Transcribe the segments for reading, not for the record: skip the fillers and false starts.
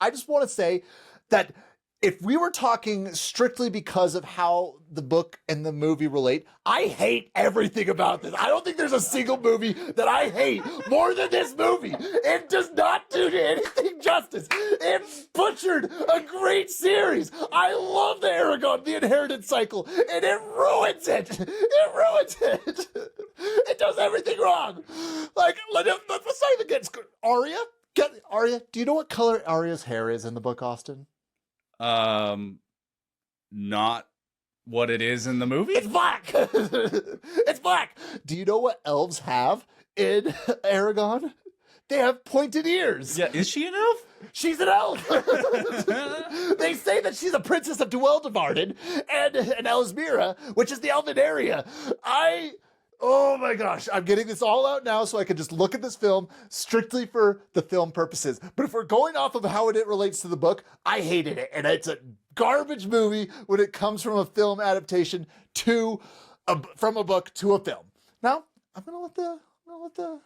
I just want to say that if we were talking strictly because of how the book and the movie relate, I hate everything about this. I don't think there's a single movie that I hate more than this movie. It does not do anything justice. It butchered a great series. I love the Eragon, the inheritance cycle, and it ruins it. It ruins it. It does everything wrong. Like, let's not even get Arya. Arya, do you know what color Arya's hair is in the book, Austin? Not what it is in the movie? It's black! It's black! Do you know what elves have in Eragon? They have pointed ears. Yeah, is she an elf? She's an elf! They say that she's a princess of Dweldevarden and Elsmira, which is the elven area. Oh my gosh, I'm getting this all out now so I can just look at this film strictly for the film purposes. But if we're going off of how it relates to the book, I hated it. And it's a garbage movie when it comes from a film adaptation from a book to a film. Now, I'm gonna let the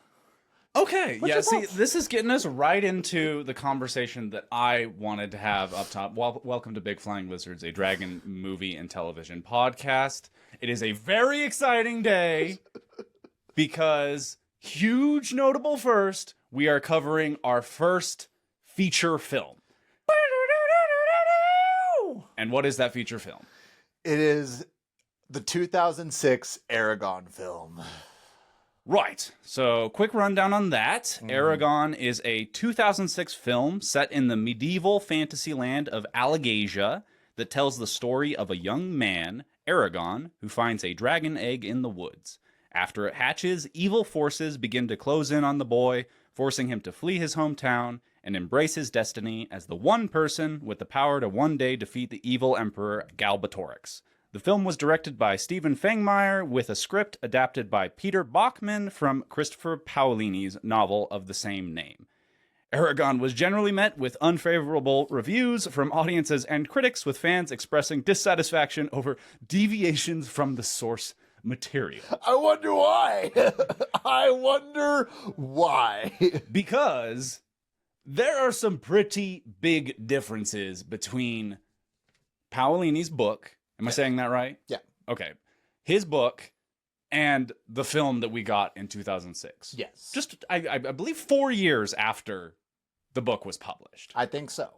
Okay, What's yeah, your see, thoughts? this is getting us right into the conversation that I wanted to have up top. Welcome to Big Flying Lizards, a dragon movie and television podcast. It is a very exciting day because, huge notable first, we are covering our first feature film. And what is that feature film? It is the 2006 Eragon film. Right. So, quick rundown on that. Eragon is a 2006 film set in the medieval fantasy land of Allegasia that tells the story of a young man, Eragon, who finds a dragon egg in the woods. After it hatches, evil forces begin to close in on the boy, forcing him to flee his hometown and embrace his destiny as the one person with the power to one day defeat the evil emperor Galbatorix. The film was directed by Stefen Fangmeier with a script adapted by Peter Bachman from Christopher Paolini's novel of the same name. Eragon was generally met with unfavorable reviews from audiences and critics, with fans expressing dissatisfaction over deviations from the source material. I wonder why. I wonder why. Because there are some pretty big differences between Paolini's book. Am I saying that right? Yeah. Okay. His book and the film that we got in 2006. Yes. Just, I believe 4 years after the book was published. I think so.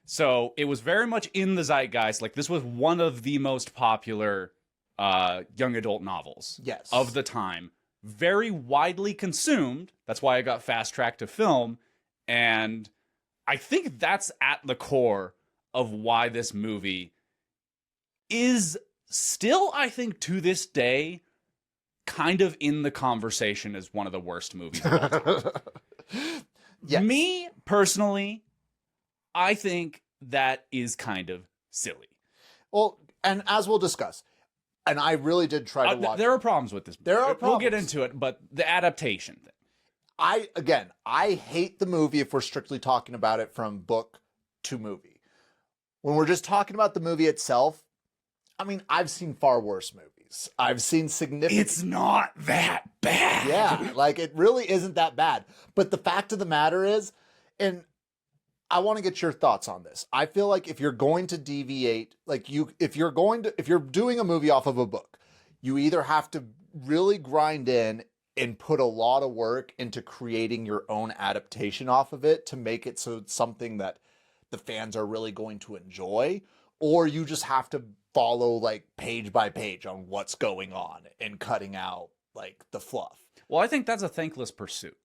So it was very much in the zeitgeist. Like, this was one of the most popular young adult novels Yes. of the time. Very widely consumed. That's why it got fast-tracked to film. And I think that's at the core of why this movie is still, I think, to this day, kind of in the conversation as one of the worst movies of all time. Yes. Me, personally, I think that is kind of silly. Well, and as we'll discuss, and I really did try to watch. There are problems with this movie. There are We'll get problems. into it, but the adaptation thing. I hate the movie if we're strictly talking about it from book to movie. When we're just talking about the movie itself, I mean, I've seen far worse movies. I've seen significant... It's not that bad. Yeah, like, it really isn't that bad. But the fact of the matter is, and I want to get your thoughts on this. I feel like if you're going to deviate, like, if you're doing a movie off of a book, you either have to really grind in and put a lot of work into creating your own adaptation off of it to make it so it's something that the fans are really going to enjoy, or you just have to follow, like, page by page on what's going on and cutting out, like, the fluff. Well, I think that's a thankless pursuit.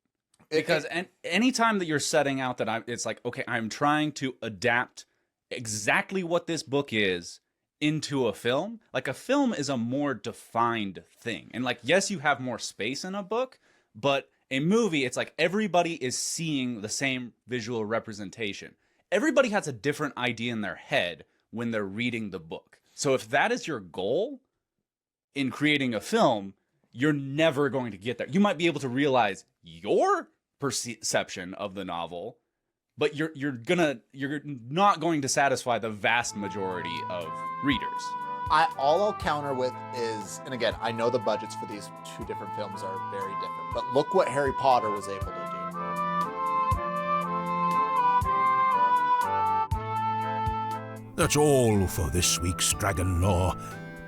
Because anytime that you're setting out that it's like, okay, I'm trying to adapt exactly what this book is into a film. Like, a film is a more defined thing. And, like, yes, you have more space in a book, but a movie, it's like everybody is seeing the same visual representation. Everybody has a different idea in their head when they're reading the book. So if that is your goal in creating a film, you're never going to get there. You might be able to realize your perception of the novel, but you're not going to satisfy the vast majority of readers. All I'll counter with is, and again, I know the budgets for these two different films are very different, but look what Harry Potter was able to do. That's all for this week's Dragon Lore.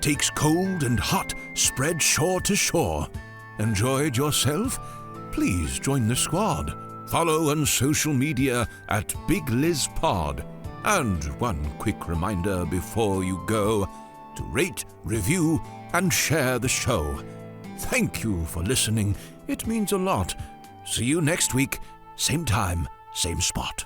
Takes cold and hot, spread shore to shore. Enjoyed yourself? Please join the squad. Follow on social media at Big Liz Pod. And one quick reminder before you go, to rate, review, and share the show. Thank you for listening. It means a lot. See you next week, same time, same spot.